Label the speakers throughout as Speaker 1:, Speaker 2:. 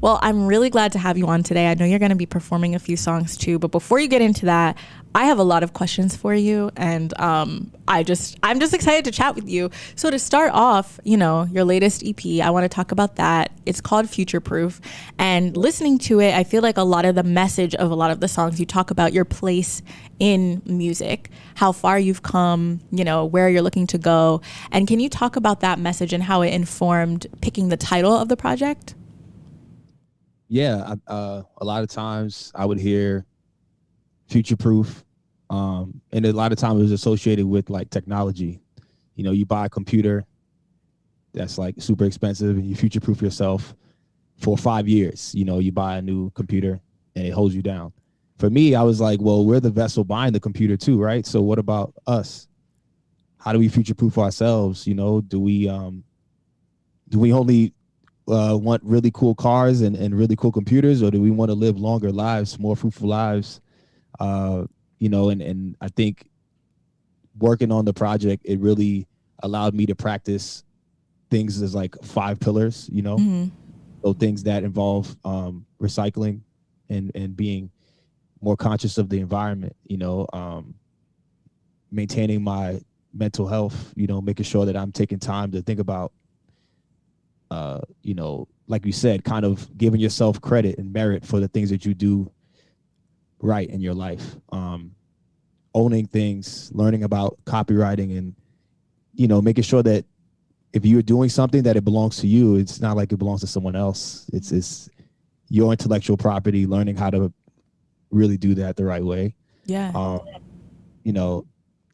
Speaker 1: Well, I'm really glad to have you on today. I know you're going to be performing a few songs too, but before you get into that, I have a lot of questions for you, and I'm just excited to chat with you. So to start off, your latest EP, I want to talk about that. It's called Future Proof, and listening to it, I feel like a lot of the message of a lot of the songs, you talk about your place in music, how far you've come, where you're looking to go, and can you talk about that message and how it informed picking the title of the project?
Speaker 2: Yeah, a lot of times I would hear future proof, and a lot of times it was associated with like technology. You buy a computer that's like super expensive, and you future proof yourself for 5 years. You buy a new computer and it holds you down. For me, I was like, well, we're the vessel buying the computer too, right? So what about us? How do we future proof ourselves? Do we only want really cool cars and really cool computers, or do we want to live longer lives, more fruitful lives? And I think working on the project, it really allowed me to practice things as like 5 pillars.
Speaker 1: Mm-hmm.
Speaker 2: So things that involve recycling and being more conscious of the environment, maintaining my mental health, making sure that I'm taking time to think about, like you said, kind of giving yourself credit and merit for the things that you do right in your life. Owning things, learning about copywriting, and, making sure that if you're doing something that it belongs to you, it's not like it belongs to someone else. It's your intellectual property, learning how to really do that the right way.
Speaker 1: Yeah.
Speaker 2: You know,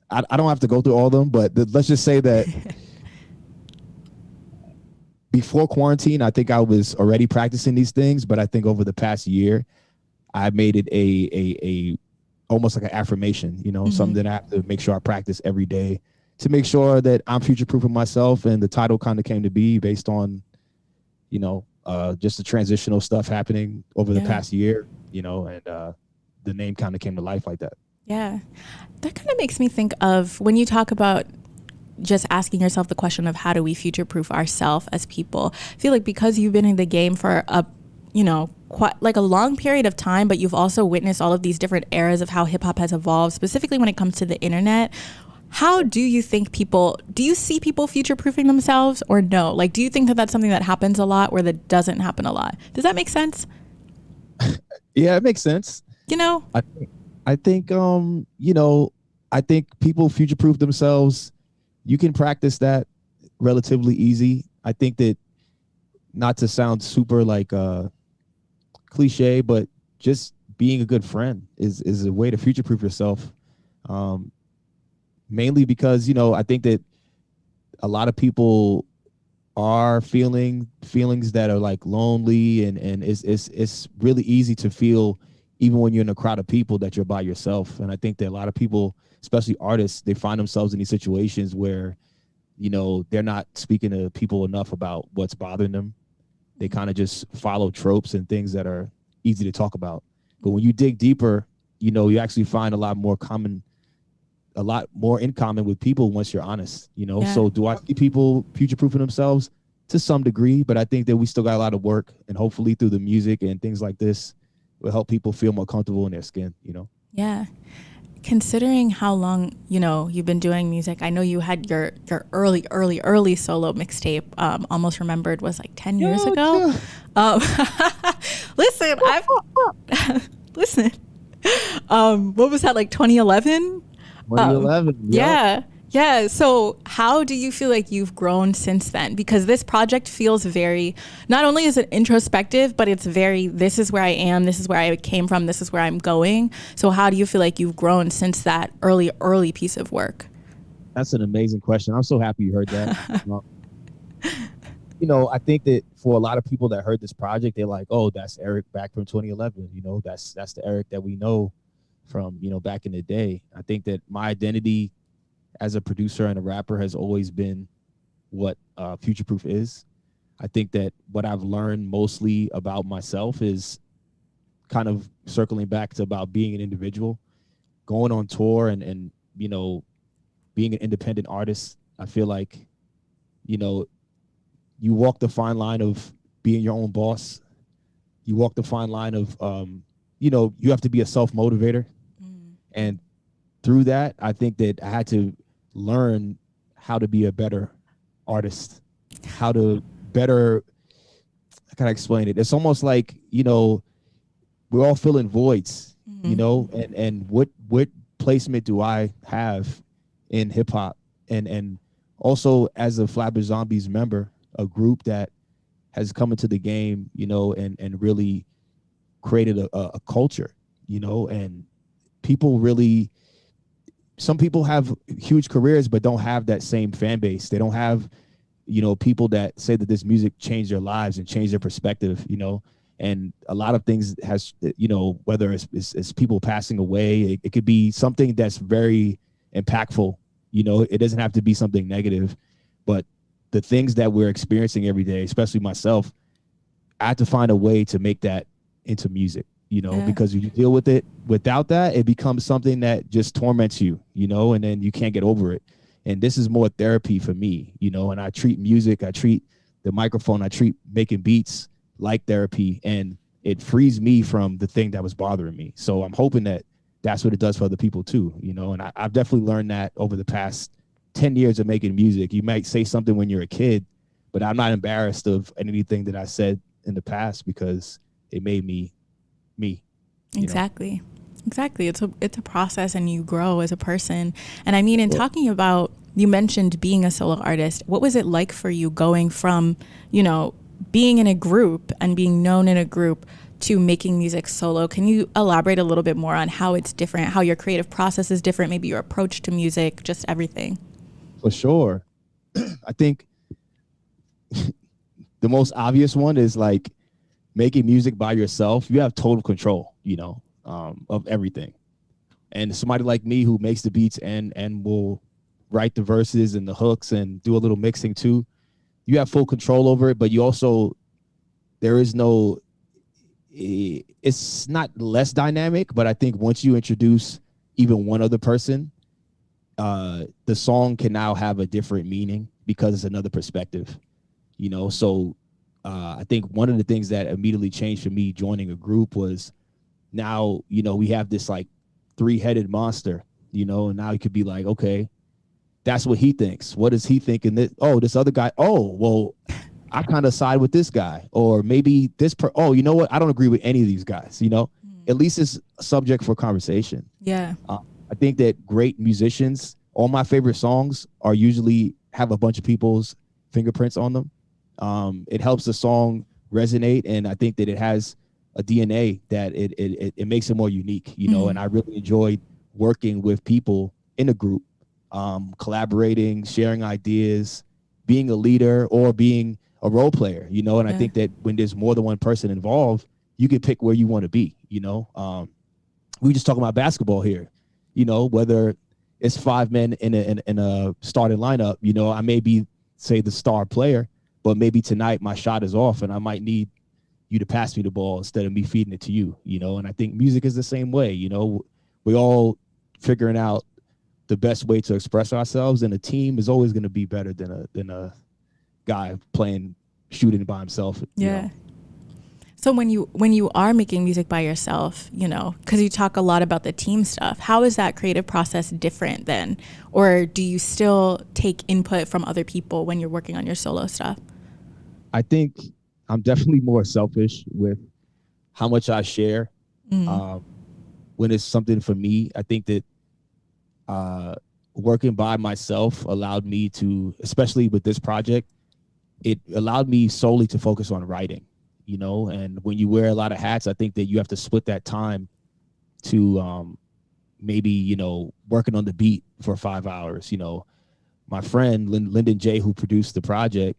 Speaker 2: I don't have to go through all of them, but let's just say that before quarantine, I think I was already practicing these things, but I think over the past year, I made it a almost like an affirmation, something that I have to make sure I practice every day to make sure that I'm future proofing myself. And the title kind of came to be based on, just the transitional stuff happening over the past year, and the name kind of came to life like that.
Speaker 1: Yeah. That kind of makes me think of when you talk about just asking yourself the question of how do we future proof ourselves as people. I feel like because you've been in the game for quite like a long period of time, but you've also witnessed all of these different eras of how hip hop has evolved, specifically when it comes to the internet. How do you think do you see people future proofing themselves or no? Like, do you think that that's something that happens a lot or that doesn't happen a lot? Does that make sense?
Speaker 2: Yeah, it makes sense. I, I think, I think people future proof themselves. You can practice that relatively easy. I think that, not to sound super like cliche, but just being a good friend is a way to future proof yourself. Mainly because, I think that a lot of people are feeling feelings that are like lonely, and it's really easy to feel, even when you're in a crowd of people, that you're by yourself. And I think that a lot of people, especially artists, they find themselves in these situations where, they're not speaking to people enough about what's bothering them. They kind of just follow tropes and things that are easy to talk about. But when you dig deeper, you actually find a lot more in common with people once you're honest.
Speaker 1: Yeah.
Speaker 2: So do I see people future proofing themselves? To some degree, but I think that we still got a lot of work, and hopefully through the music and things like this will help people feel more comfortable in their skin.
Speaker 1: Yeah. Considering how long, you've been doing music, I know you had your early solo mixtape, Almost Remembered, was like 10 years ago. Um, listen, listen. What was that, like 2011?
Speaker 2: 2011.
Speaker 1: Yeah. Yeah. So how do you feel like you've grown since then? Because this project feels very, not only is it introspective, but it's very, this is where I am, this is where I came from, this is where I'm going. So how do you feel like you've grown since that early piece of work?
Speaker 2: That's an amazing question. I'm so happy you heard that. I think that for a lot of people that heard this project, they're like, oh, that's Eric back from 2011. That's the Eric that we know from, back in the day. I think that my identity as a producer and a rapper has always been what future proof is. I think that what I've learned mostly about myself is kind of circling back to about being an individual, going on tour, and being an independent artist. I feel like, you walk the fine line of being your own boss, you walk the fine line of, you know, you have to be a self-motivator. And through that, I think that I had to learn how to be a better artist, how to better, how can I explain it? It's almost like, you know, we're all filling voids, you know, and what placement do I have in hip hop? And also as a Flatbush Zombies member, a group that has come into the game, you know, and really created a culture, you know, and people really, some people have huge careers but don't have that same fan base. They don't have, you know, people that say that this music changed their lives and changed their perspective, you know. And a lot of things has, you know, whether it's people passing away, it could be something that's very impactful, you know. It doesn't have to be something negative, but the things that we're experiencing every day, especially myself, I had to find a way to make that into music, you know, because you deal with it. Without that, it becomes something that just torments you, you know, and then you can't get over it. And this is more therapy for me, you know, and I treat music, I treat the microphone, I treat making beats like therapy, and it frees me from the thing that was bothering me. So I'm hoping that that's what it does for other people too, you know, and I've definitely learned that over the past 10 years of making music. You might say something when you're a kid, but I'm not embarrassed of anything that I said in the past because it made me me.
Speaker 1: Exactly. Know? Exactly. It's a process, and you grow as a person. And I mean, in talking about, you mentioned being a solo artist. What was it like for you going from, you know, being in a group and being known in a group to making music solo? Can you elaborate a little bit more on how it's different, how your creative process is different, maybe your approach to music, just everything?
Speaker 2: For sure. I think the most obvious one is like making music by yourself. You have total control, you know, of everything. And somebody like me who makes the beats and will write the verses and the hooks and do a little mixing too, you have full control over it. But you also, there is no, it's not less dynamic, but I think once you introduce even one other person, the song can now have a different meaning because it's another perspective, you know. So I think one of the things that immediately changed for me joining a group was now, you know, we have this like three-headed monster, you know, and now you could be like, okay, that's what he thinks. What is he thinking? That, oh, this other guy, oh, well, I kind of side with this guy. Or maybe oh, you know what? I don't agree with any of these guys, you know. At least it's a subject for conversation.
Speaker 1: Yeah.
Speaker 2: I think that great musicians, all my favorite songs are usually have a bunch of people's fingerprints on them. It helps the song resonate, and I think that it has a DNA that it makes it more unique, you know. And I really enjoyed working with people in a group, collaborating, sharing ideas, being a leader or being a role player, you know. And I think that when there's more than one person involved, you can pick where you want to be, you know. We just talking about basketball here, you know, whether it's 5 men in a starting lineup, you know, I may be, say, the star player, but maybe tonight my shot is off and I might need you to pass me the ball instead of me feeding it to you, you know. And I think music is the same way, you know. We all figuring out the best way to express ourselves, and a team is always going to be better than a guy shooting by himself.
Speaker 1: Yeah. You know? So when you are making music by yourself, you know, because you talk a lot about the team stuff, how is that creative process different then? Or do you still take input from other people when you're working on your solo stuff?
Speaker 2: I think I'm definitely more selfish with how much I share. When it's something for me, I think that working by myself allowed me to, especially with this project, it allowed me solely to focus on writing. You know, and when you wear a lot of hats, I think that you have to split that time to maybe, you know, working on the beat for 5 hours. You know, my friend Lyndon J, who produced the project,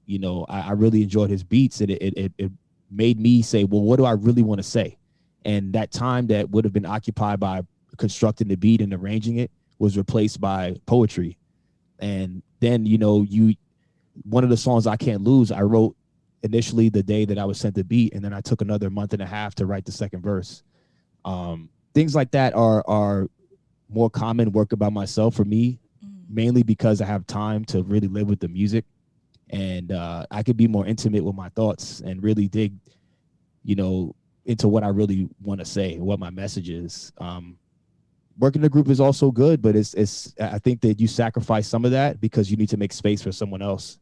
Speaker 2: you know, I really enjoyed his beats, and it made me say, well, what do I really want to say? And that time that would have been occupied by constructing the beat and arranging it was replaced by poetry. And then, you know, one of the songs, I Can't Lose, I wrote initially the day that I was sent the beat, and then I took another month and a half to write the second verse. Things like that are more common working by myself for me, mainly because I have time to really live with the music, and I could be more intimate with my thoughts and really dig you know, into what I really want to say, what my message is. Working in a group is also good, but it's I think that you sacrifice some of that because you need to make space for someone else.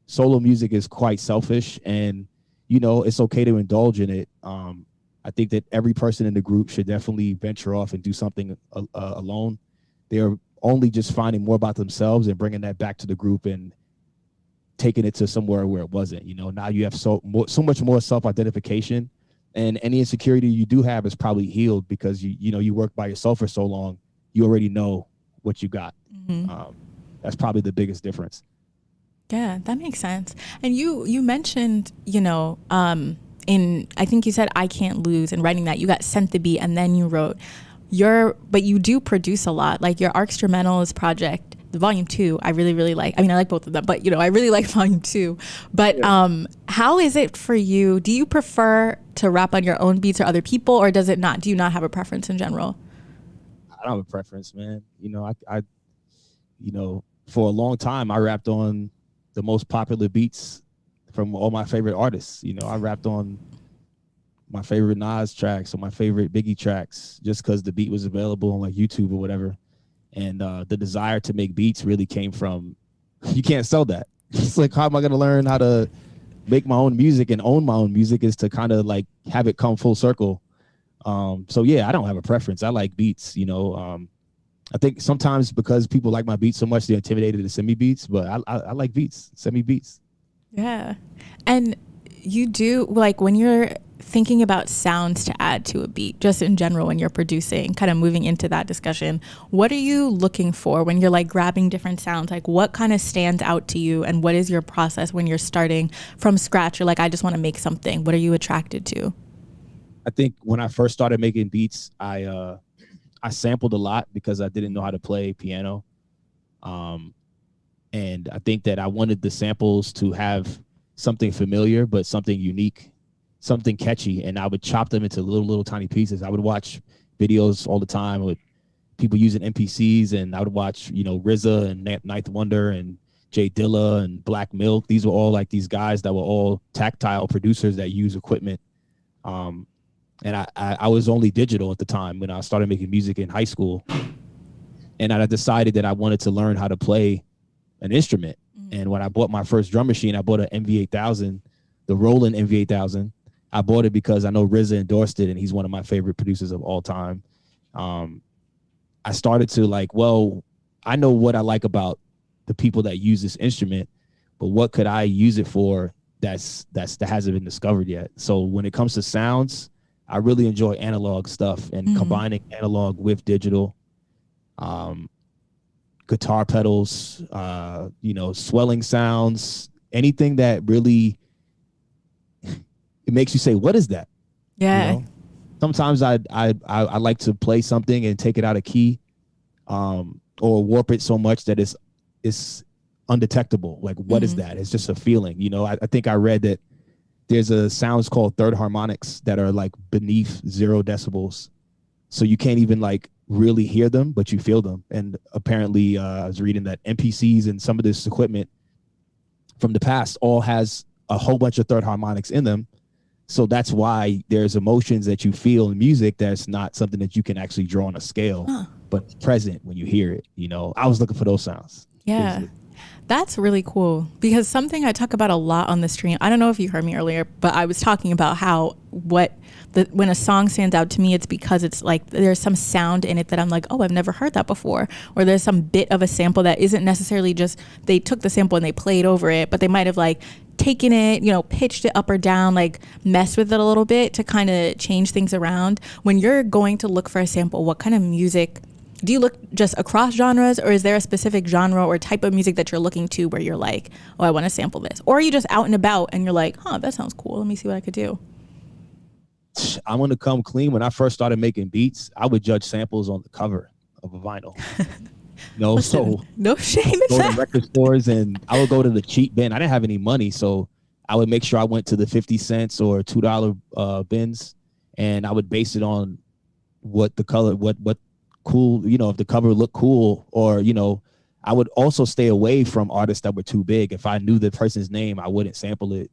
Speaker 2: Solo music is quite selfish, and you know, it's okay to indulge in it. I think that every person in the group should definitely venture off and do something alone. They're only just finding more about themselves and bringing that back to the group and taking it to somewhere where it wasn't. You know, now you have so much more self-identification, and any insecurity you do have is probably healed because you work by yourself for so long. You already know what you got. Mm-hmm. That's probably the biggest difference.
Speaker 1: Yeah, that makes sense. And you mentioned, I think you said I Can't Lose, and writing that you got sent the beat and then you wrote but you do produce a lot. Like your Arcstrumentals project, the volume 2, I really, really like. I mean, I like both of them, but I really like volume 2. But yeah. How is it for you? Do you prefer to rap on your own beats or other people, or does it not? Do you not have a preference in general?
Speaker 2: I don't have a preference, man. I for a long time I rapped on the most popular beats from all my favorite artists. I rapped on my favorite Nas tracks or my favorite Biggie tracks just because the beat was available on like YouTube or whatever. And the desire to make beats really came from, you can't sell that. It's like, how am I going to learn how to make my own music and own my own music is to kind of like have it come full circle. So yeah, I don't have a preference. I like beats, I think sometimes because people like my beats so much, they're intimidated to send me beats, but I like beats. Send me beats.
Speaker 1: Yeah. And you do, like, when you're thinking about sounds to add to a beat, just in general, when you're producing, kind of moving into that discussion, what are you looking for when you're like grabbing different sounds? Like, what kind of stands out to you, and what is your process when you're starting from scratch? You're like, I just want to make something. What are you attracted to?
Speaker 2: I think when I first started making beats, I sampled a lot because I didn't know how to play piano. And I think that I wanted the samples to have something familiar, but something unique, something catchy. And I would chop them into little tiny pieces. I would watch videos all the time with people using MPCs, and I would watch, RZA and Ninth Wonder and Jay Dilla and Black Milk. These were all like these guys that were all tactile producers that use equipment. And I was only digital at the time when I started making music in high school. And I decided that I wanted to learn how to play an instrument. Mm-hmm. And when I bought my first drum machine, I bought an MV8000, the Roland MV8000. I bought it because I know RZA endorsed it, and he's one of my favorite producers of all time. I started to like, well, I know what I like about the people that use this instrument, but what could I use it for that hasn't been discovered yet? So when it comes to sounds, I really enjoy analog stuff and combining analog with digital, guitar pedals, swelling sounds, anything that really, it makes you say, what is that?
Speaker 1: Yeah.
Speaker 2: Sometimes I like to play something and take it out of key, or warp it so much that it's undetectable. Like, what is that? It's just a feeling. I think I read that there's a sounds called third harmonics that are like beneath 0 decibels. So you can't even like really hear them, but you feel them. And apparently I was reading that MPCs and some of this equipment from the past all has a whole bunch of third harmonics in them. So that's why there's emotions that you feel in music that's not something that you can actually draw on a scale, but present when you hear it. I was looking for those sounds.
Speaker 1: Yeah. That's really cool, because something I talk about a lot on the stream, I don't know if you heard me earlier, but I was talking about how when a song stands out to me, it's because it's like there's some sound in it that I'm like, oh, I've never heard that before. Or there's some bit of a sample that isn't necessarily just they took the sample and they played over it, but they might have like taken it, pitched it up or down, like messed with it a little bit to kind of change things around. When you're going to look for a sample, what kind of music do you look just across genres, or is there a specific genre or type of music that you're looking to where you're like, oh, I want to sample this? Or are you just out and about and you're like, that sounds cool. Let me see what I could do.
Speaker 2: I'm going to come clean. When I first started making beats, I would judge samples on the cover of a vinyl.
Speaker 1: Listen, so no shame in
Speaker 2: go
Speaker 1: that.
Speaker 2: to record stores, and I would go to the cheap bin. I didn't have any money, so I would make sure I went to the 50 cents or $2 bins, and I would base it on what the color, what cool, if the cover looked cool, or I would also stay away from artists that were too big. If I knew the person's name, I wouldn't sample it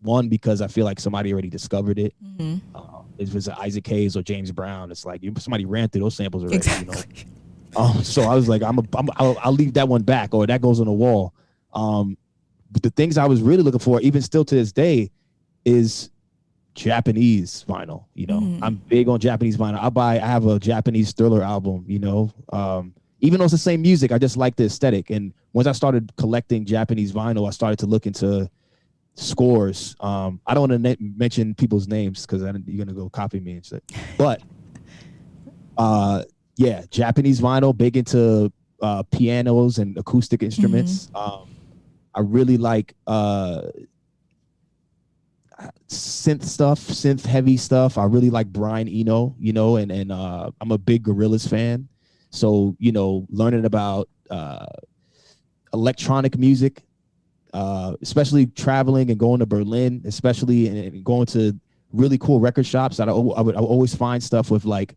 Speaker 2: One, because I feel like somebody already discovered it.
Speaker 1: Mm-hmm.
Speaker 2: If it's Isaac Hayes or James Brown, it's like somebody ran through those samples already.
Speaker 1: Exactly.
Speaker 2: So I was like, I'll leave that one back, or that goes on the wall. But the things I was really looking for, even still to this day, is Japanese vinyl. I'm big on Japanese vinyl. I have a Japanese Thriller album. Even though it's the same music, I just like the aesthetic. And once I started collecting Japanese vinyl, I started to look into scores. I don't want to mention people's names because you're gonna go copy me and shit. But yeah, Japanese vinyl, big into pianos and acoustic instruments. I really like synth heavy stuff. I really like Brian Eno, and I'm a big Gorillaz fan. So, learning about electronic music, especially traveling and going to Berlin, especially and going to really cool record shops, that I would always find stuff with like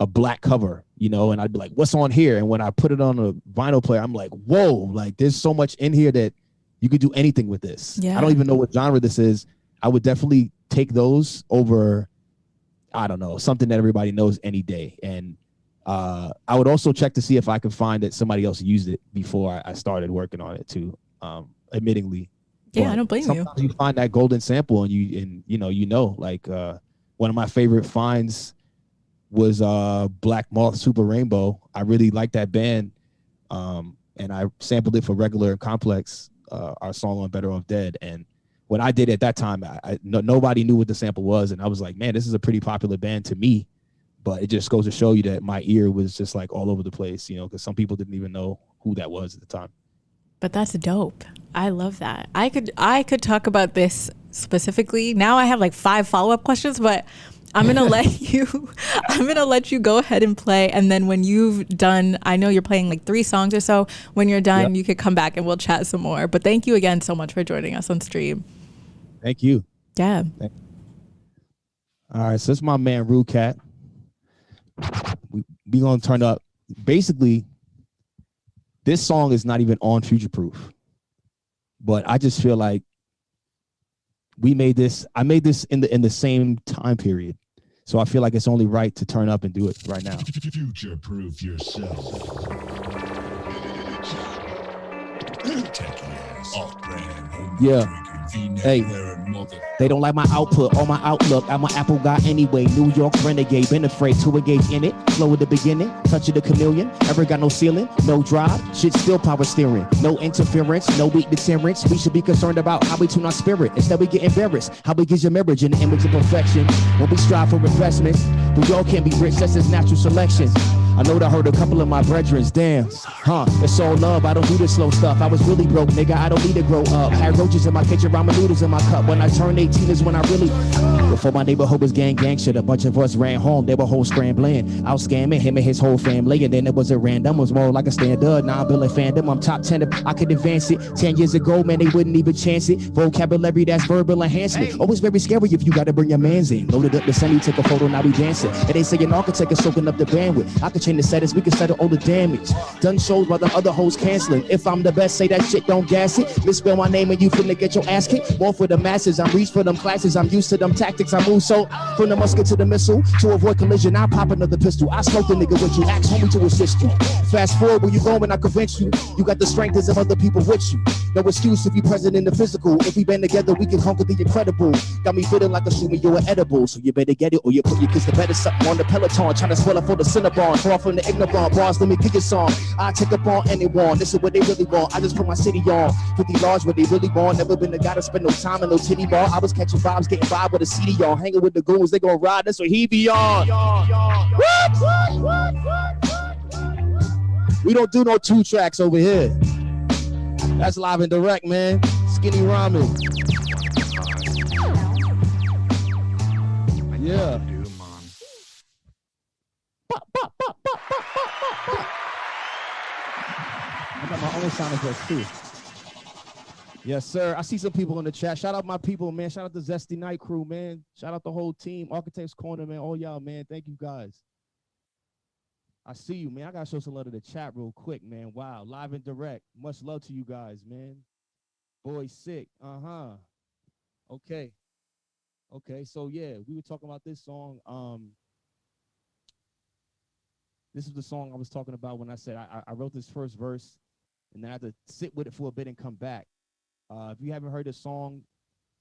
Speaker 2: a black cover, and I'd be like, what's on here? And when I put it on a vinyl player, I'm like, whoa, like there's so much in here that you could do anything with this. Yeah. I don't even know what genre this is. I would definitely take those over, I don't know, something that everybody knows any day. And I would also check to see if I could find that somebody else used it before I started working on it too. Admittingly.
Speaker 1: Yeah, I don't blame you.
Speaker 2: Sometimes you find that golden sample and like one of my favorite finds was Black Moth Super Rainbow. I really like that band. And I sampled it for Regular and Complex, our song on Better Off Dead. And when I did it at that time, nobody knew what the sample was. And I was like, man, this is a pretty popular band to me. But it just goes to show you that my ear was just like all over the place, because some people didn't even know who that was at the time.
Speaker 1: But that's dope. I love that. I could talk about this specifically. Now I have like 5 follow-up questions, but I'm going to let you go ahead and play. And then when you've done, I know you're playing like 3 songs or so. When you're done, You could come back and we'll chat some more. But thank you again so much for joining us on stream.
Speaker 2: Thank you.
Speaker 1: Yeah.
Speaker 2: All right. So it's my man, Rude Cat. We going to turn up. Basically, this song is not even on Future Proof. But I just feel like I made this in the same time period. So I feel like it's only right to turn up and do it right now.
Speaker 3: Future proof yourself.
Speaker 2: Yeah. Hey, they don't like my output or my outlook. I'm an Apple guy anyway. New York's renegade, been afraid to engage in it. Slow at the beginning, touch of the chameleon. Ever got no ceiling, no drive, shit still power steering. No interference, no weak deterrence. We should be concerned about how we tune our spirit. Instead we get embarrassed, how we get your marriage in the image of perfection. When we strive for investment, we all can't be rich, that's his natural selection. I know that I heard a couple of my brethrens, damn, it's all love, I don't do this slow stuff. I was really broke, nigga, I don't need to grow up. Had roaches in my kitchen, ramen noodles in my cup. When I turned 18 is when I really, before my neighborhood was gang shit, a bunch of us ran home, they were whole scrambling. I was scamming him and his whole family, and then it wasn't random, it was more like a stand-up. Now I'm building fandom, I'm top 10 if I could advance it. 10 years ago, man, they wouldn't even chance it. Vocabulary, that's verbal enhancement. Always very scary if you gotta bring your mans in. Loaded up the semi, took a photo, now we dancing. And they say an architect is soaking up the bandwidth. I could change the settings, we can settle all the damage. Done shows while the other hoes canceling. If I'm the best, say that shit, don't gas it. Misspell my name and you finna get your ass kicked. More for the masses, I'm reached for them classes. I'm used to them tactics, I move so from the musket to the missile. To avoid collision, I pop another pistol. I smoke the nigga with you, ask homie to assist you. Fast forward where you going, I convince you. You got the strength as if other people with you. No excuse if you present in the physical. If we band together, we can conquer the incredible. Got me feeling like assuming you're edible. So you better get it or you put your kids to bed or something on the Peloton. Trying to swell up for the Cinnabon. Far from the ignorant bars, let me kick your song. I take up on anyone, this is what they really want. I just put my city on. 50 large, what they really want. Never been the guy to spend no time in no titty bar. I was catching vibes, getting vibe with a CD on. Hanging with the goons, they gon' ride, that's what he be on. We don't do no 2 tracks over here. That's live and direct, man. Skinny Ramen. Yeah. I got my own sound effects too. Yes, sir. I see some people in the chat. Shout out my people, man. Shout out the Zesty Night crew, man. Shout out the whole team. Architects Corner, man. All y'all, man. Thank you, guys. I see you, man. I gotta show some love to the chat real quick, man. Wow, live and direct. Much love to you guys, man. Boy, sick. Okay. Okay. So yeah, we were talking about this song. This is the song I was talking about when I said I wrote this first verse and then I had to sit with it for a bit and come back. If you haven't heard the song,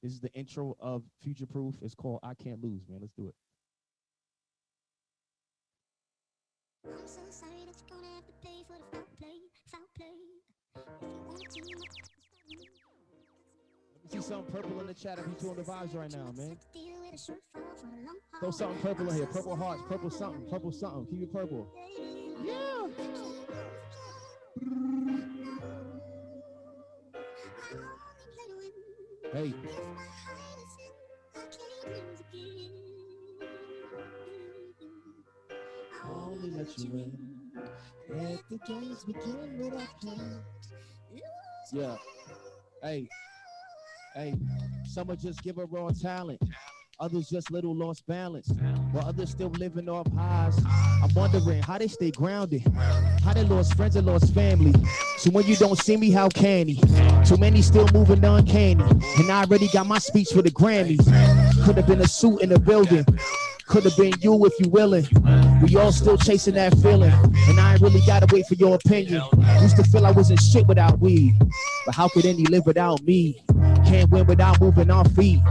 Speaker 2: this is the intro of Future Proof. It's called I Can't Lose, man. Let's do it. I'm so sorry that you're gonna have to pay for the foul play, foul play. If you want to, let me see something purple in the chat if you're doing the vibes right now, man. Throw something purple in here. Purple hearts, purple something, purple something. Keep it purple. Yeah. Hey. I'll only let you in. Let the games begin without pain. Yeah. Hey. Hey. Some will just give a raw talent. Others just little lost balance, while others still living off highs. I'm wondering how they stay grounded, how they lost friends and lost family. So when you don't see me, how can he? Too many still moving uncanny, and I already got my speech for the Grammys. Could have been a suit in the building, could have been you if you willing. We all still chasing that feeling, and I ain't really gotta wait for your opinion. Used to feel I wasn't shit without weed, but how could any live without me? Can't win without moving our feet.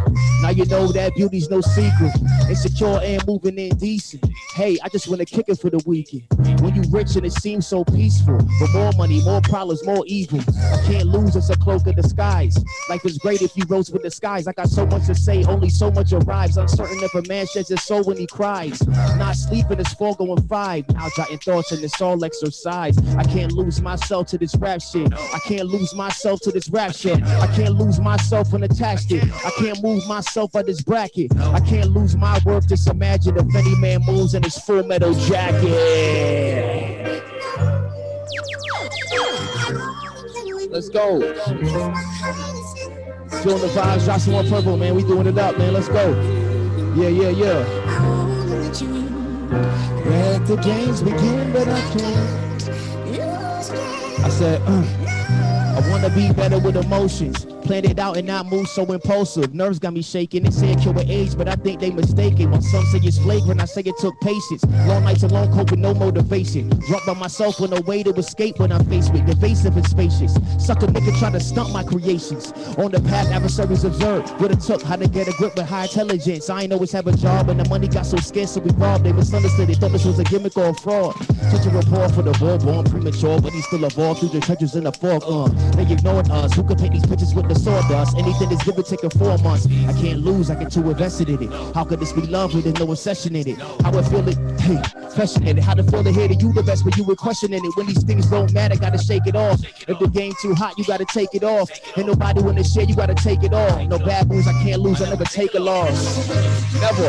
Speaker 2: Now you know that beauty's no secret. Insecure and moving indecent. Hey, I just wanna kick it for the weekend. When you rich and it seems so peaceful, but more money, more problems, more evil. I can't lose, it's a cloak of disguise. Life is great if you rose with the skies. I got so much to say, only so much arrives. Uncertain if a man sheds his soul when he cries. Not sleeping, it's 4 going 5. Now jotting thoughts and it's all exercise. I can't lose myself to this rap shit. I can't lose myself to this rap shit. I can't lose myself unattached it. I can't move myself out this bracket. I can't lose my worth. Just imagine if any man moves in his full metal jacket. Let's go. Feeling the vibes, drop some more purple, man. We doing it up, man. Let's go. Yeah, yeah, yeah. Let the games begin, but I can't. I said, I wanna be better with emotions. Plan it out and not move so impulsive. Nerves got me shaking. They say it cure with age, but I think they mistaken. When some say it's flagrant, I say it took patience. Long nights alone, cope with no motivation. Dropped by myself with no way to escape when I'm faced with evasive and spacious. Sucker nigga try to stunt my creations. On the path, adversaries observed what it took, how to get a grip with high intelligence. I ain't always have a job, and the money got so scarce, so we robbed. They misunderstood. They thought this was a gimmick or a fraud. Such a report for the ball, born premature, but he still evolved through the trenches in the fog. They ignored us. Who could paint these pictures with the sawdust? Anything is given, taking 4 months. I can't lose, I get too invested in it. How could this be love when there's no obsession in it? How I feel it, hey, passionate. How to feel to hear that you the best, but you were questioning it. When these things don't matter, gotta shake it off. If the game too hot, you gotta take it off. Ain't nobody wanna share, you gotta take it all. No bad moves, I can't lose, I never take a loss. Never.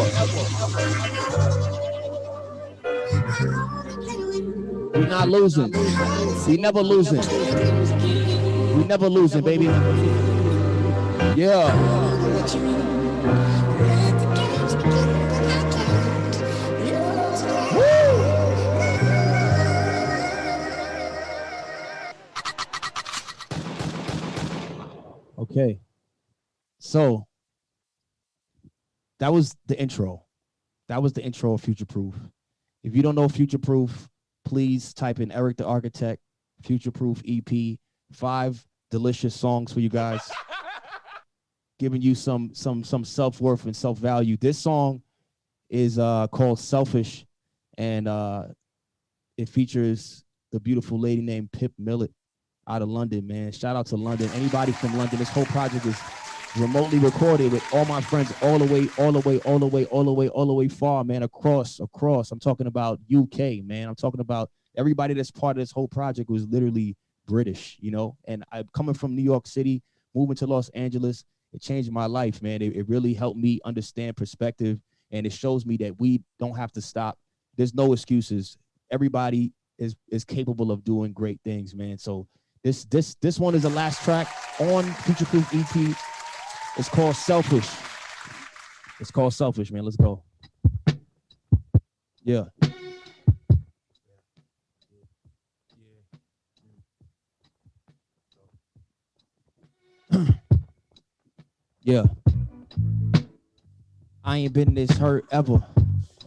Speaker 2: We're not losing. We never losing. We never losing, baby. Yeah. Woo! Okay. So that was the intro. That was the intro of Future Proof. If you don't know Future Proof, please type in Eric the Architect, Future Proof EP, 5 delicious songs for you guys, giving you some self-worth and self-value. This song is called Selfish, and it features the beautiful lady named Pip Millett out of London, man. Shout out to London. Anybody from London, this whole project is remotely recorded with all my friends all the way far, man, across. I'm talking about UK, man. I'm talking about everybody that's part of this whole project was literally British, you know. And I'm coming from New York City, moving to Los Angeles. It changed my life, man. It really helped me understand perspective, and it shows me that we don't have to stop. There's no excuses. Everybody is capable of doing great things, man. So this one is the last track on Future Proof EP. It's called Selfish. It's called Selfish, man. Let's go. Yeah. Yeah. I ain't been this hurt ever,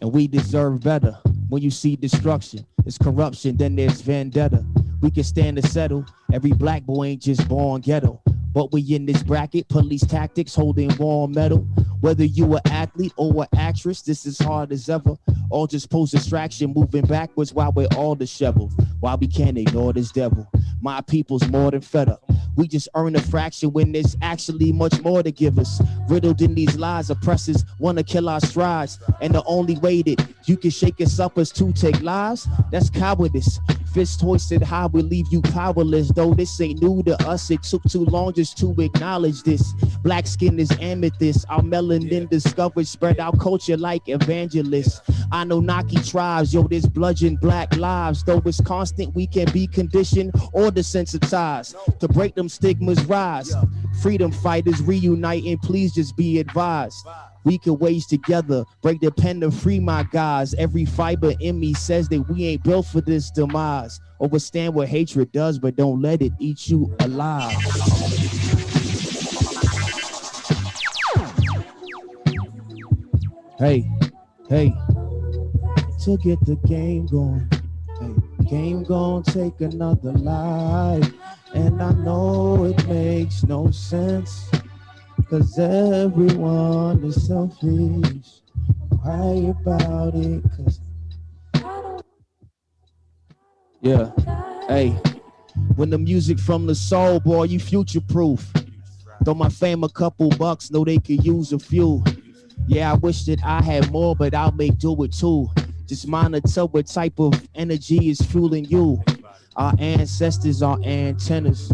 Speaker 2: and we deserve better. When you see destruction, it's corruption, then there's vendetta. We can stand to settle. Every black boy ain't just born ghetto. But we in this bracket, police tactics holding warm metal. Whether you an athlete or an actress, this is hard as ever. All just post distraction, moving backwards while we're all disheveled. Why we can't ignore this devil? My people's more than fed up. We just earn a fraction when there's actually much more to give us. Riddled in these lies, oppressors wanna kill our strides. And the only way that you can shake us up is to take lives. That's cowardice. Fist hoisted high will leave you powerless. Though this ain't new to us, it took too long just to acknowledge this. Black skin is amethyst. Our melanin discovered, spread our culture like evangelists. Anunnaki tribes, yo, this bludgeon black lives. Though it's constant, we can be conditioned or desensitized to break them stigmas rise. Freedom fighters reuniting, please just be advised. We can wage together, break the pen to free my guys. Every fiber in me says that we ain't built for this demise. Overstand what hatred does, but don't let it eat you alive. Hey, to get the game going. Hey, game gon' take another life. And I know it makes no sense, cause everyone is selfish. Cry about it, cause yeah, hey, when the music from the soul, boy, you future proof. Throw my fam a couple bucks, know they could use a few. Yeah, I wish that I had more, but I'll make do it too. Just monitor what type of energy is fueling you. Our ancestors are antennas,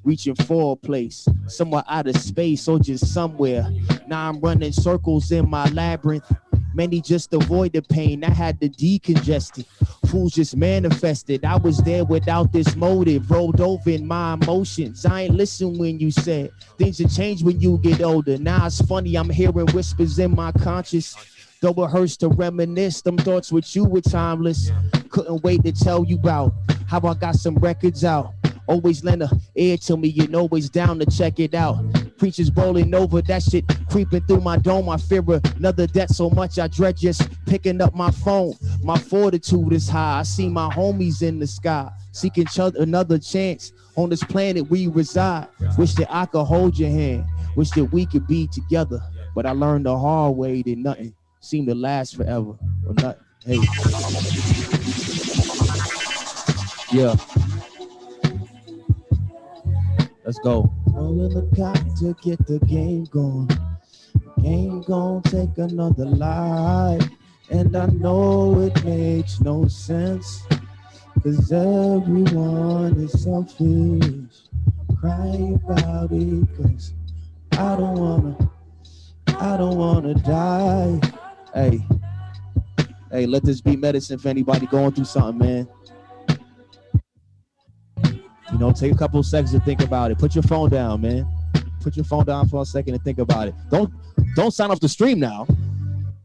Speaker 2: reaching for a place, somewhere out of space or just somewhere. Now I'm running circles in my labyrinth. Many just avoid the pain. I had to decongest it. Fools just manifested. I was there without this motive. Rolled over in my emotions. I ain't listen when you said things will change when you get older. Now it's funny, I'm hearing whispers in my conscious. Though it hurts to reminisce, them thoughts with you were timeless. Couldn't wait to tell you about how I got some records out. Always lend a ear to me and always down to check it out. Preachers rolling over, that shit creeping through my dome. I fear another death so much I dread just picking up my phone. My fortitude is high. I see my homies in the sky, seeking another chance on this planet we reside. Wish that I could hold your hand. Wish that we could be together. But I learned the hard way that nothing seemed to last forever. Or not. Hey. Yeah. Let's go. Rolling the clock to get the game going. Game gon' take another life. And I know it makes no sense, cause everyone is selfish. Cry about it, cause I don't wanna die. Hey, let this be medicine for anybody going through something, man. You know, take a couple of seconds to think about it. Put your phone down, man. Put your phone down for a second and think about it. Don't sign off the stream now.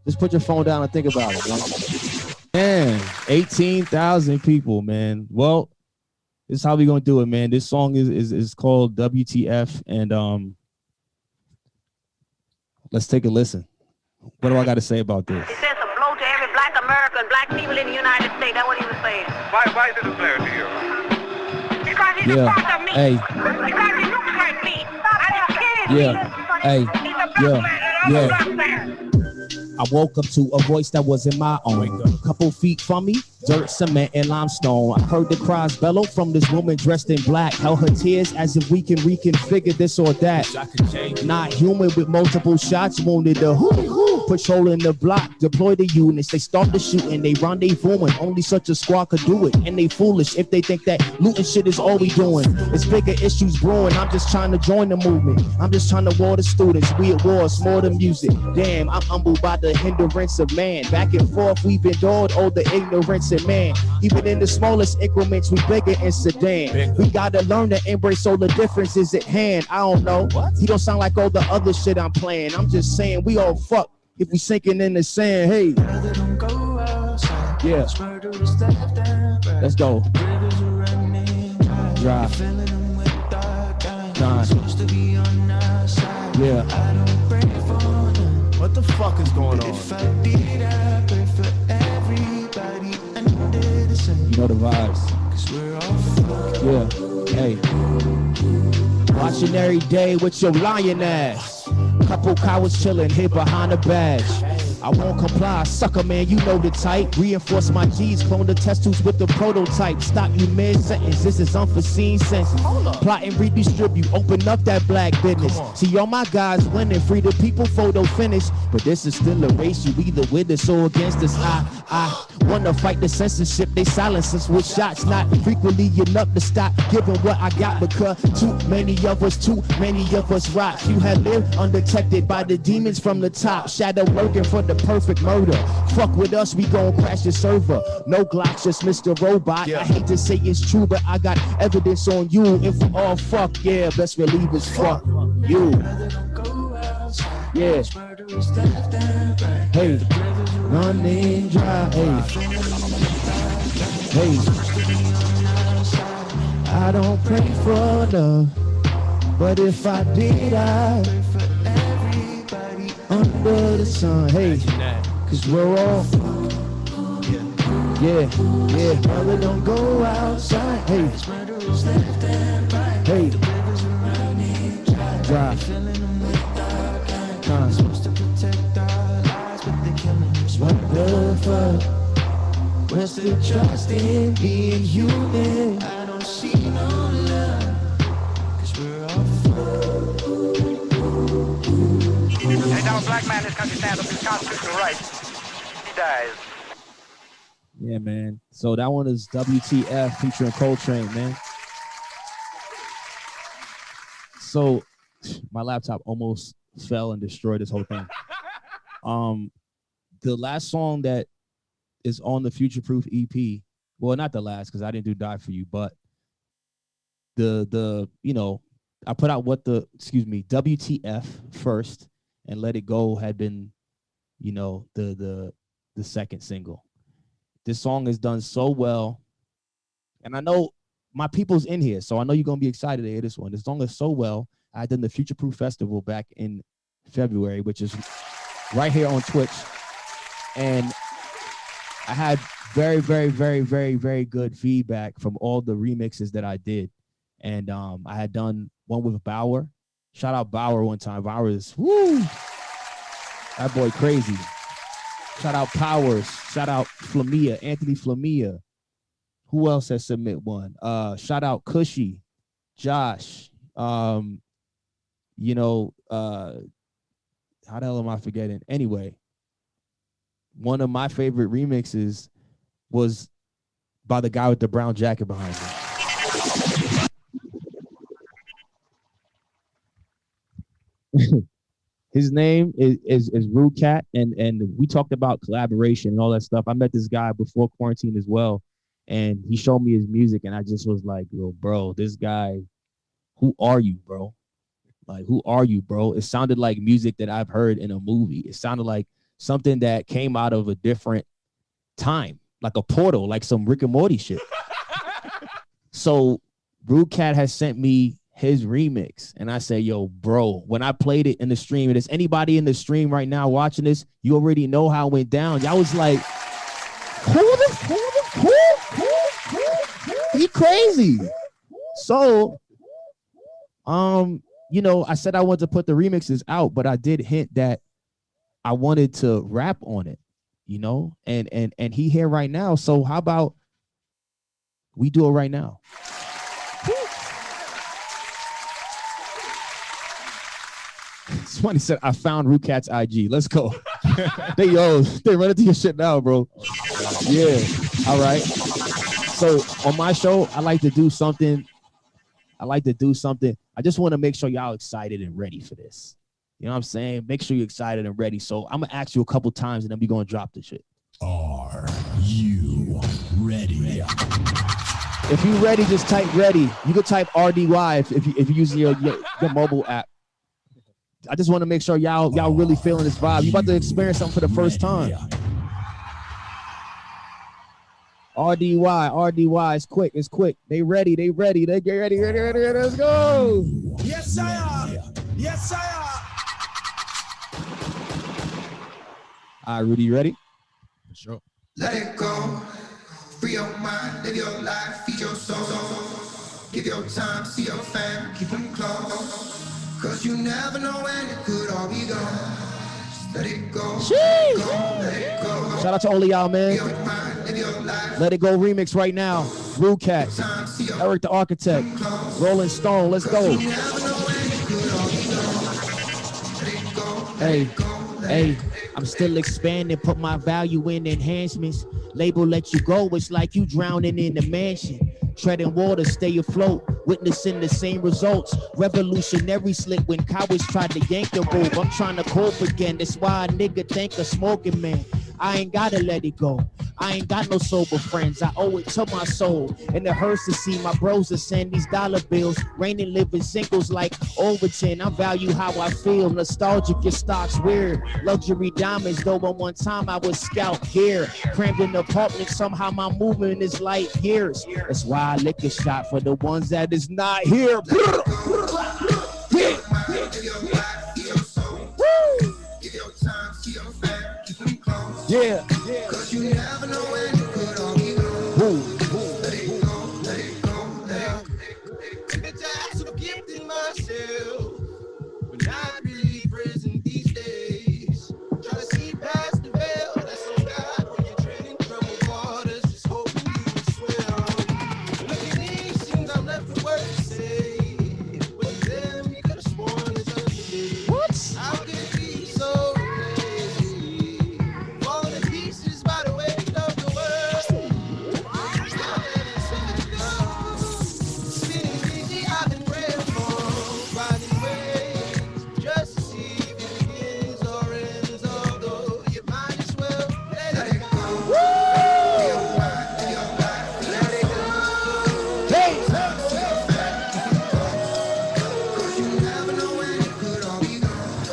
Speaker 2: Just put your phone down and think about it, man. 18,000 people, man. Well, this is how we gonna do it, man. This song is called WTF, and let's take a listen. What do I got to say about this?
Speaker 4: He says a blow to every black American, black people in the United States. That's what he was saying.
Speaker 5: Why is it a player to you?
Speaker 4: Because he's a part of me.
Speaker 2: Hey.
Speaker 4: Because he looks like me. And he's kidding me.
Speaker 2: Yeah. Hey.
Speaker 4: He's a black man and I'm a black man.
Speaker 2: I woke up to a voice that wasn't my own. Couple feet from me, dirt, cement, and limestone. I heard the cries bellow from this woman dressed in black. Held her tears as if we can reconfigure this or that. Not human with multiple shots wounded. The hoo-hoo patrolling the block. Deploy the units. They start the shooting. They rendezvousing. Only such a squad could do it. And they foolish if they think that looting shit is all we doing. It's bigger issues brewing. I'm just trying to join the movement. I'm just trying to war the students. We at war, it's more than music. Damn, I'm humbled by the hindrance of man. Back and forth, we've endured all the ignorance of man. Even in the smallest increments, we bigger in sedan. We gotta learn to embrace all the differences at hand. I don't know. He don't sound like all the other shit I'm playing. I'm just saying we all fuck if we sinking in the sand. Hey. Yeah. Let's go. Drive. Nine. Yeah. fuck is going on? You know the vibes. Yeah, hey. Watching every day with your lion ass. Couple cowards chilling here behind the badge. I won't comply, sucker man, you know the type. Reinforce my G's, clone the test tubes with the prototype. Stop you mid-sentence, this is unforeseen senses. Plot and redistribute, open up that black business. See all my guys winning, free the people, photo finish. But this is still a race, you either with us or against us. I wanna fight the censorship, they silence us with shots. Not frequently enough to stop giving what I got. Because too many of us rock. You had lived undetected by the demons from the top. Shadow lurking for the perfect murder. Fuck with us, we gon' crash the server. No Glocks, just Mr. Robot. I hate to say it's true, but I got evidence on you. If we all fuck, yeah, best believe it's fuck you. Yeah. Hey, running dry. Hey. I don't pray for love, but if I did, I under the sun, hey, cause we're all, yeah, brother, don't go outside, hey, drive, supposed to protect our lives, but they killing us. What the fuck? Where's the trust in being human? I don't see no love, cause we're all
Speaker 4: Any time a black man in this country stands up to his constitutional rights, he dies.
Speaker 2: Yeah, man. So that one is WTF featuring Coltrane, man. So my laptop almost fell and destroyed this whole thing. The last song that is on the Future Proof EP, well, not the last because I didn't do Die For You, but the you know, I put out WTF first, and Let It Go had been, you know, the second single. This song is done so well, and I know my people's in here, so I know you're gonna be excited to hear this one. This song is so well. I done the Future Proof Festival back in February, which is right here on Twitch, and I had very, very, very, very, very good feedback from all the remixes that I did. And I had done one with Bauer. Shout out Bauer one time. Bauer is, woo, that boy crazy. Shout out Powers. Shout out Flamia, Anthony Flamia. Who else has submit one? Shout out Cushy, Josh. You know, how the hell am I forgetting? Anyway, one of my favorite remixes was by the guy with the brown jacket behind him. His name is Rude Cat, and we talked about collaboration and all that stuff. I met this guy before quarantine as well, and he showed me his music, and I just was like, yo, bro, this guy, who are you, bro? Like, who are you, bro? It sounded like music that I've heard in a movie. It sounded like something that came out of a different time, like a portal, like some Rick and Morty shit. So Rude Cat has sent me his remix, and I say, yo, bro, when I played it in the stream, and there's anybody in the stream right now watching this, you already know how it went down. Y'all was like, who? He crazy. So, you know, I said I wanted to put the remixes out, but I did hint that I wanted to rap on it, you know, and he here right now. So how about we do it right now? Somebody said, I found Rude Cat's IG. Let's go. they run into your shit now, bro. Yeah. All right. So on my show, I like to do something. I just want to make sure y'all excited and ready for this. You know what I'm saying? Make sure you're excited and ready. So I'm going to ask you a couple times, and then we're going to drop the shit.
Speaker 3: Are you ready?
Speaker 2: If you're ready, just type ready. You can type RDY if you're using your mobile app. I just want to make sure y'all really feeling this vibe. You about to experience something for the first time. RDY, it's quick. They ready. They get ready. Let's go.
Speaker 5: Yes, sir.
Speaker 2: All right, Rudy, you ready?
Speaker 3: For sure.
Speaker 5: Let it go. Free your mind, live your life, feed your soul. Give your time, see your fam, keep them close. Cause you never know when it could all be gone. Just let it go. Let it go.
Speaker 2: Shout out to all of y'all, man.
Speaker 5: Free your mind, live your life.
Speaker 2: Let It Go remix right now. Rude Cat,
Speaker 5: Time, see your
Speaker 2: Eric the Architect, Rolling Stone. Let's go.
Speaker 5: You never know when it could all be gone. Let it go.
Speaker 2: Hey, hey, I'm still expanding, put my value in enhancements. Label let you go, it's like you drowning in the mansion. Treading water, stay afloat, witnessing the same results. Revolutionary slick when cowards tried to yank the rope. I'm trying to cope again, that's why a nigga think a smoking man. I ain't gotta let it go. I ain't got no sober friends. I owe it to my soul. And it hurts to see my bros that send these dollar bills. Raining living singles like Overton. I value how I feel. Nostalgic, your stock's weird. Luxury diamonds, though at one time I was scout gear. Crammed in the apartment, somehow my movement is light years. That's why I lick a shot for the ones that is not here.
Speaker 5: Give your life, give your soul. Give your time, see your fam, keep them close.
Speaker 2: Yeah.
Speaker 5: Cause you never know when it could all be gone. Let it go, let it go, let it go. Bitch, I have some gift in myself, but not really present these days. Try to see past the veil, that's on God when you're treading troubled waters, just hoping you will swim. Look at these things I'm left with words to say, but them you could have sworn it's underneath. What? How could it be so crazy? Falling to pieces by the weight of the world. Spinning easy, I've been praying for, finding ways just to see if it begins or ends. Although you might as well let it go. Let it go.
Speaker 2: Hey.
Speaker 5: Cause you never know when it could all be gone.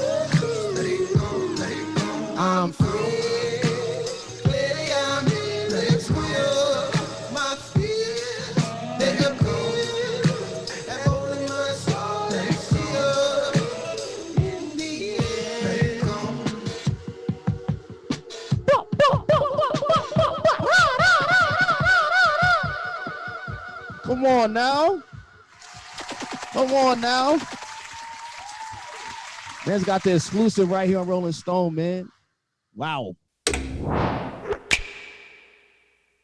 Speaker 5: Let it go, let it go.
Speaker 2: I'm
Speaker 5: Clearly I'm in, let's wheel my fears. Let it go. That hole in my soul, let it seal. In the end, let it go.
Speaker 2: Come on now. Come on now. Man's got the exclusive right here on Rolling Stone, man. Wow.